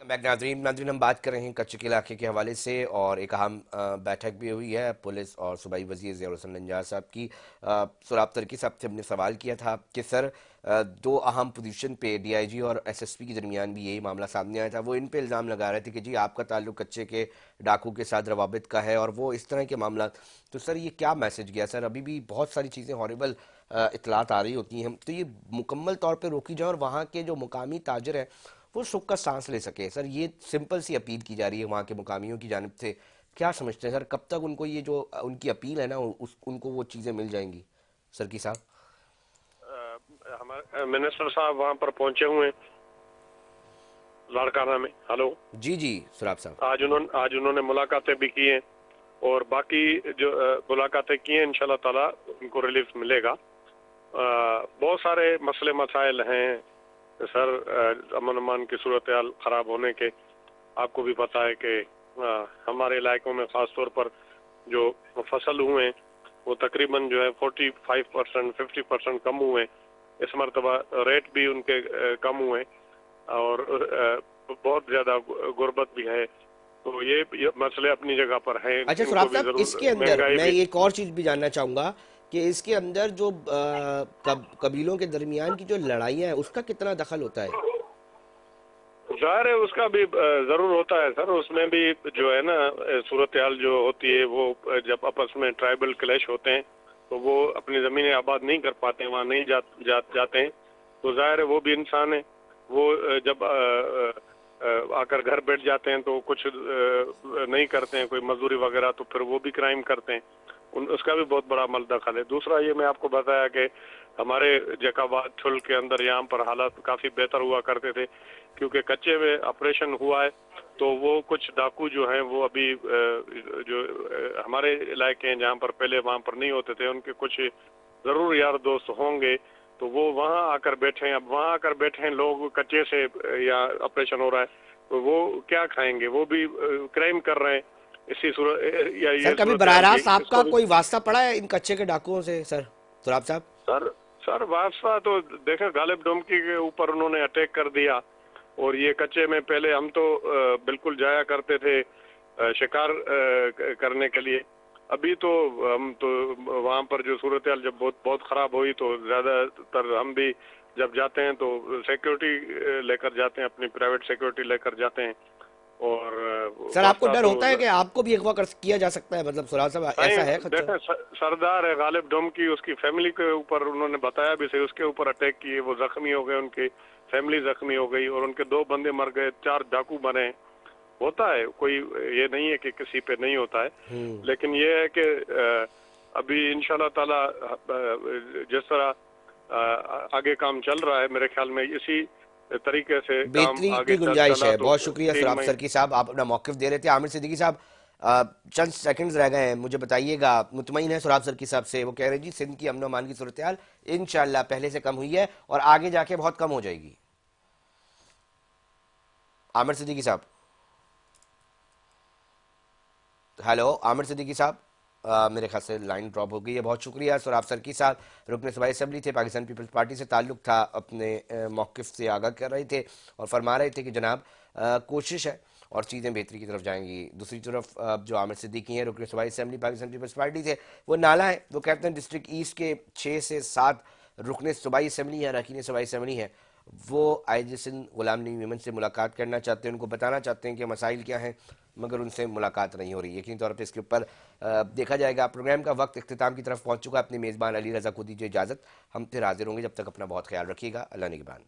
नाज़रीन हम बात कर रहे हैं कच्चे के इलाके के हवाले से, और एक अहम बैठक भी हुई है पुलिस और सूबाई वज़ीर ज़ियाउल हसन नंजार साहब की। सोराब तरकी साहब से हमने सवाल किया था कि सर दो अहम पोजीशन पे डीआईजी और एसएसपी के दरमियान भी यही मामला सामने आया था। वो इन पे इल्ज़ाम लगा रहे थे कि जी आपका ताल्लुक कच्चे के डाकू के साथ रवाबित का है और वो इस तरह के मामला। तो सर ये क्या मैसेज गया सर? अभी भी बहुत सारी चीज़ें हॉरिबल इतलात आ रही होती हैं, तो ये मुकम्मल तौर पे रोकी जाए और वहाँ के जो मुकामी ताजर हैं वो सुख का सांस ले सके। सर ये सिंपल सी अपील की जा रही है वहाँ के मुकामियों की जानिब से। क्या समझते हैं सर, कब तक उनको ये जो उनकी अपील है ना उनको वो चीज़ें मिल जाएंगी? सर की साहब हमारे मिनिस्टर साहब वहाँ पर पहुंचे हुए हैं लाड़काना में। हेलो जी जी सुराब साहब। आज उन्होंने मुलाकातें भी की हैं और बाकी जो मुलाकातें की हैं इंशाल्लाह ताला उनको रिलीफ मिलेगा। बहुत सारे मसले मसाइल हैं सर, अमन अमान की सूरत हाल ख़राब होने के। आपको भी पता है कि हमारे इलाकों में ख़ास तौर पर जो फसल हुए हैं वो तकरीबन जो है 45% 50% कम हुए। इस मरतबा रेट भी उनके कम हुए और बहुत ज़्यादा गुर्बत भी है। तो ये मसले अपनी जगह पर हैं। अच्छा इनको सुराब भी साहब, ज़रूर इसके अंदर महंगाई मैं भी। एक और चीज़ भी जानना चाहूँगा कि इसके अंदर जो कबीलों के दरमियान की जो लड़ाइयाँ हैं उसका कितना दखल होता है? जाहिर है उसका भी जरूर होता है सर। उसमें भी जो है ना सूरत हाल जो होती है वो जब आपस में ट्राइबल क्लैश होते हैं तो वो अपनी ज़मीनें आबाद नहीं कर पाते हैं, वहाँ नहीं जाते हैं। तो जाहिर है वो भी इंसान है। वो जब आकर घर बैठ जाते हैं तो कुछ नहीं करते हैं, कोई मजदूरी वगैरह, तो फिर वो भी क्राइम करते हैं। उसका भी बहुत बड़ा अमल दखल है। दूसरा ये मैं आपको बताया कि हमारे जकाबाद छुल के अंदर यहाँ पर हालात काफ़ी बेहतर हुआ करते थे क्योंकि कच्चे में ऑपरेशन हुआ है। तो वो कुछ डाकू जो हैं वो अभी जो हमारे इलाके हैं जहाँ पर पहले वहाँ पर नहीं होते थे, उनके कुछ ज़रूर यार दोस्त होंगे तो वो वहाँ आकर बैठे हैं। अब वहाँ आकर बैठे हैं लोग कच्चे से या ऑपरेशन हो रहा है तो वो क्या खाएंगे? वो भी क्राइम कर रहे हैं इसी सूरत या सर ये कभी सूरत बराह हाल रास्त आपका इसको भी। कोई वास्ता पड़ा है इन कच्चे के डाकुओं से सर सुराब साहब? सर सर वास्ता तो देखें, गालिब डोमकी के ऊपर उन्होंने अटैक कर दिया और ये कच्चे में पहले हम तो बिल्कुल जाया करते थे शिकार करने के लिए। अभी तो हम तो वहाँ पर जो सूरत हाल जब बहुत बहुत ख़राब हुई तो ज़्यादातर हम भी जब जाते हैं तो सिक्योरिटी लेकर जाते हैं, अपनी प्राइवेट सिक्योरिटी लेकर जाते हैं। और सर आपको वास्ता डर तो होता है कि आपको भी अगवा किया जा सकता है? मतलब सुराब साहब नहीं, ऐसा है खतरा? देखें सरदार है गालिब डोमकी, उसकी फैमिली के ऊपर उन्होंने बताया भी सही, उसके ऊपर अटैक किए, वो जख्मी हो गए, उनकी फैमिली जख्मी हो गई और उनके 2 बंदे मर गए, 4 डाकू बने। होता है, कोई ये नहीं है कि किसी पे नहीं होता है। लेकिन ये है कि अभी इंशाल्लाह ताला जिस तरह आगे काम चल रहा है मेरे ख्याल में इसी तरीके से काम बेहतरी आगे की गुंजाइश चला है। तो बहुत शुक्रिया 3 सुराब महीने। सर की साहब, आप अपना मौक़िफ़ दे रहे थे। आमिर सिद्दीकी साहब चंद सेकंड्स रह गए हैं, मुझे बताइएगा मुतमईन है सुराब सर की साहब से? वो कह रहे हैं जी सिंध की अमन अमान की सूरत हाल इंशाअल्लाह पहले से कम हुई है और आगे जाके बहुत कम हो जाएगी। आमिर सिद्दीकी साहब, हेलो आमिर सिद्दीकी साहब, मेरे ख्याल से लाइन ड्रॉप हो गई है। बहुत शुक्रिया सुराब सर की साहब, रुकन सूबाई असम्बली थे, पाकिस्तान पीपल्स पार्टी से ताल्लुक़ था, अपने मौक़िफ़ से आगाह कर रहे थे और फरमा रहे थे कि जनाब कोशिश है और चीज़ें बेहतरी की तरफ जाएंगी। दूसरी तरफ जो आमिर सिद्दीकी हैं रुकन सूबाई असम्बली पाकिस्तान पीपल्स पार्टी से, वो नाला है। वो कहते हैं डिस्ट्रिक्ट ईस्ट के 6 से 7 रुकन सूबाई असम्बली या अरकान सूबाई असम्बली है, वो आईजी सिंध गुलाम नबी मेमन से मुलाकात करना चाहते हैं, उनको बताना चाहते हैं कि मसाइल क्या हैं, मगर उनसे मुलाकात नहीं हो रही। यकीनी तौर पर इसके ऊपर देखा जाएगा। प्रोग्राम का वक्त इख्तिताम की तरफ पहुंच चुका है। अपनी मेज़बान अली रज़ा को दीजिए इजाज़त, हम फिर हाजिर होंगे। जब तक अपना बहुत ख्याल रखिएगा। अल्लाह निगहबान।